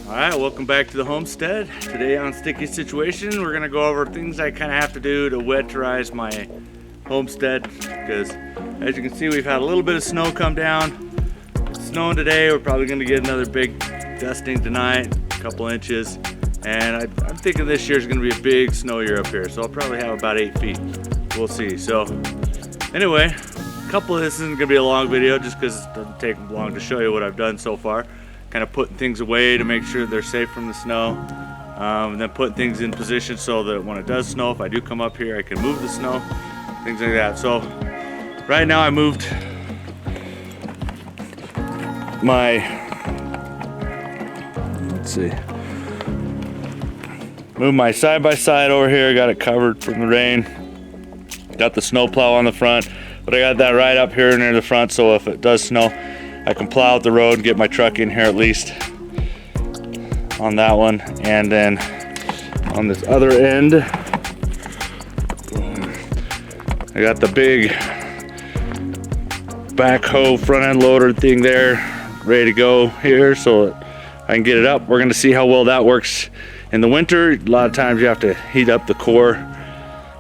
Alright, welcome back to the homestead. Today on Sticky Situation, we're gonna go over things I kind of have to do to winterize my homestead, because as you can see, we've had a little bit of snow come down. Snowing today. We're probably gonna get another big dusting tonight, a couple inches, and I'm thinking this year's gonna be a big snow year up here, so I'll probably have about 8 feet. We'll see. So anyway, a couple of this isn't gonna be a long video just because it doesn't take long to show you what I've done so far. Kind of putting things away to make sure they're safe from the snow, and then putting things in position so that when it does snow, if I do come up here, I can move the snow, things like that. So right now I moved my, moved my side-by-side over here. Got it covered from the rain. Got the snow plow on the front, but I got that right up here near the front, so if it does snow, I can plow out the road and get my truck in here at least on that one. And then on this other end, I got the big backhoe front end loader thing there ready to go here so that I can get it up. We're gonna see how well that works in the winter. A lot of times you have to heat up the core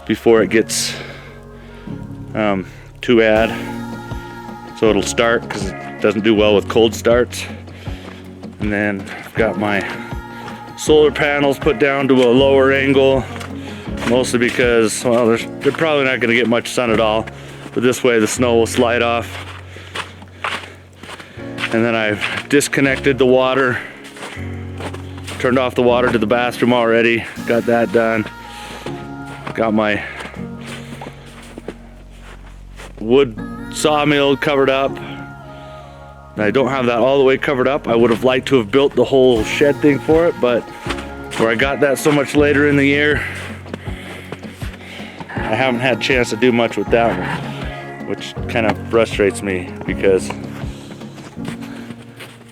before it gets too bad, so it'll start, because it doesn't do well with cold starts. And then I've got my solar panels put down to a lower angle, mostly because, well, they're probably not going to get much sun at all, but this way the snow will slide off. And then I've disconnected the water, turned off the water to the bathroom already, got that done. Got my wood sawmill covered up. I don't have that all the way covered up. I would have liked to have built the whole shed thing for it, but where I got that so much later in the year, I haven't had a chance to do much with that one, which kind of frustrates me, because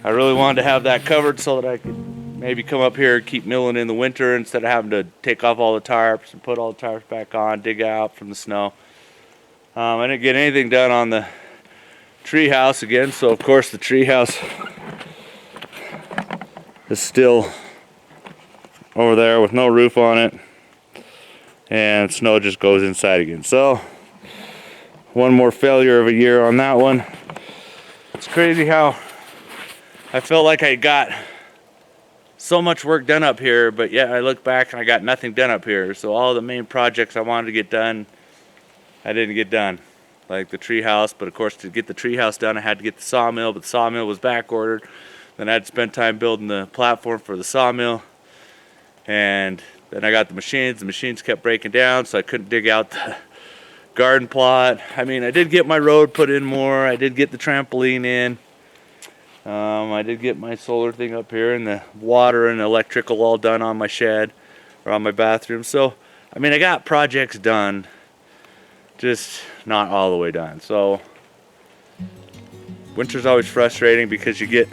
I really wanted to have that covered so that I could maybe come up here and keep milling in the winter instead of having to take off all the tarps and put all the tarps back on, dig out from the snow. I didn't get anything done on the tree house again, so of course the tree house is still over there with no roof on it, and snow just goes inside again. So one more failure of a year on that one. It's crazy how I felt like I got so much work done up here, but yet I look back and I got nothing done up here. So all the main projects I wanted to get done, I didn't get done, like the tree house. But of course, to get the tree house done, I had to get the sawmill, but the sawmill was back ordered. Then I had to spend time building the platform for the sawmill, and then I got the machines kept breaking down, so I couldn't dig out the garden plot. I mean, I did get my road put in more, I did get the trampoline in, I did get my solar thing up here, and the water and electrical all done on my shed or on my bathroom. So I mean, I got projects done, just not all the way done. So winter's always frustrating, because you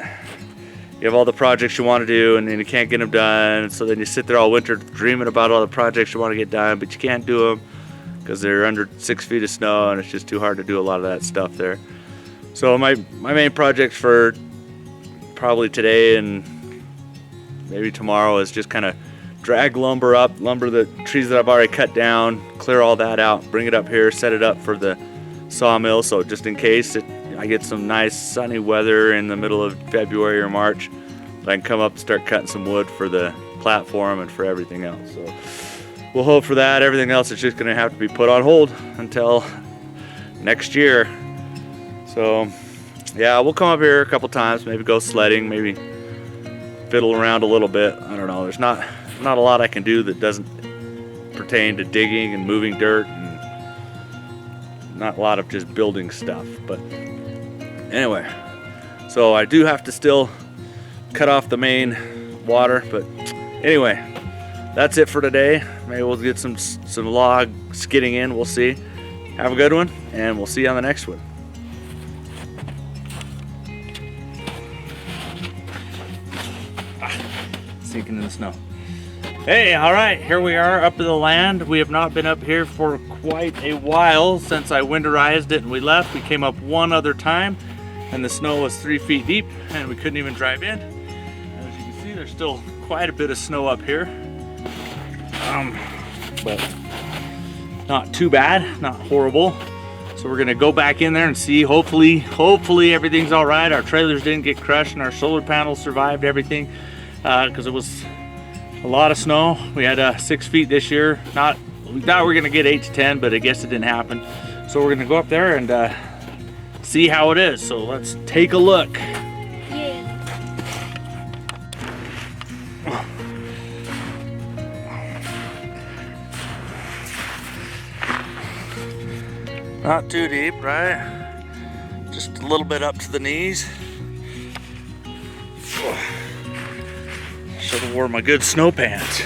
have all the projects you want to do, and then you can't get them done. So then you sit there all winter dreaming about all the projects you want to get done, but you can't do them because they're under 6 feet of snow, and it's just too hard to do a lot of that stuff there. So my main project for probably today and maybe tomorrow is just kind of drag lumber up, the trees that I've already cut down, clear all that out, bring it up here, set it up for the sawmill, so just in case I get some nice sunny weather in the middle of February or March, I can come up and start cutting some wood for the platform and for everything else. So we'll hope for that. Everything else is just going to have to be put on hold until next year. So yeah, we'll come up here a couple times, maybe go sledding, maybe fiddle around a little bit. I don't know. There's not a lot I can do that doesn't pertain to digging and moving dirt, and not a lot of just building stuff. But anyway, so I do have to still cut off the main water. But anyway, that's it for today. Maybe we'll get some log skidding in. We'll see. Have a good one, and we'll see you on the next one. Sinking in the snow. Hey, all right, here we are up to the land. We have not been up here for quite a while since I winterized it and we left. We came up one other time and the snow was 3 feet deep and we couldn't even drive in. As you can see, there's still quite a bit of snow up here, but not too bad, not horrible. So we're gonna go back in there and see. Hopefully everything's all right. Our trailers didn't get crushed and our solar panels survived everything, because it was a lot of snow. We had 6 feet this year. We thought we were gonna get 8 to 10, but I guess it didn't happen. So we're gonna go up there and see how it is. So let's take a look. Not too deep, right? Just a little bit up to the knees. Should have worn my good snow pants.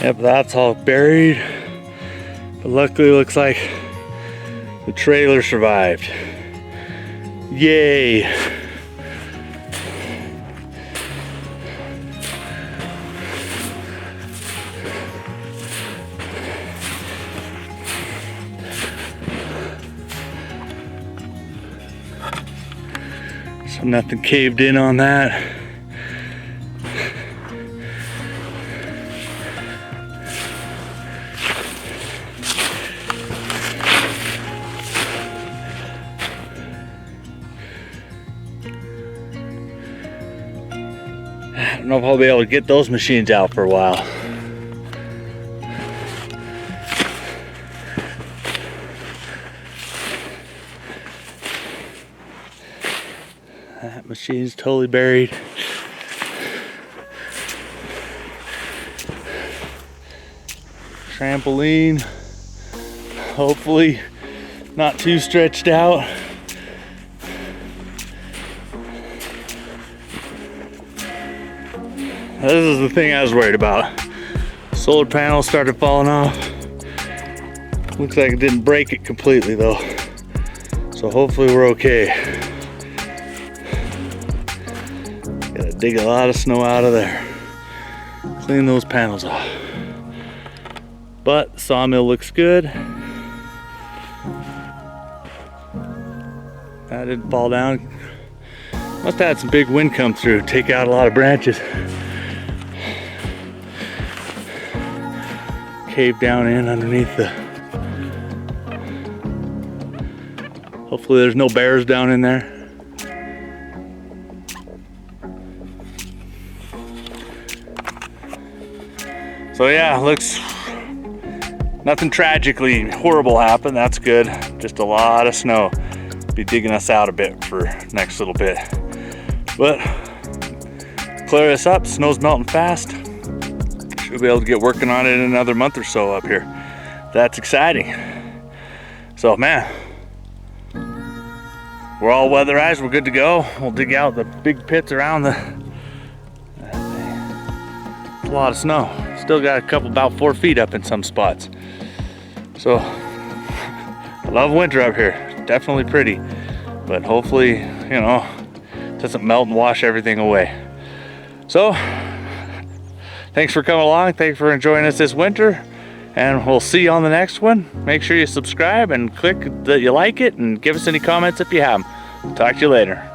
Yep, that's all buried. But luckily it looks like the trailer survived. Yay! So nothing caved in on that. I don't know if I'll be able to get those machines out for a while. That machine's totally buried. Trampoline, hopefully not too stretched out. This is the thing I was worried about. Solar panels started falling off. Looks like it didn't break it completely though. So hopefully we're okay. Gotta dig a lot of snow out of there. Clean those panels off. But the sawmill looks good. That didn't fall down. Must have had some big wind come through, take out a lot of branches. Cave down in underneath the. Hopefully there's no bears down in there. So yeah, looks nothing tragically horrible happened. That's good. Just a lot of snow. Be digging us out a bit for next little bit. But clear this up. Snow's melting fast. Should be able to get working on it in another month or so up here. That's exciting. So man, we're all weatherized. We're good to go. We'll dig out the big pits around the. A lot of snow. Still got a couple, about 4 feet up in some spots. So I love winter up here. Definitely pretty, but hopefully, you know, it doesn't melt and wash everything away. So thanks for coming along. Thanks for enjoying us this winter, and we'll see you on the next one. Make sure you subscribe and click that you like it, and give us any comments if you have them. Talk to you later.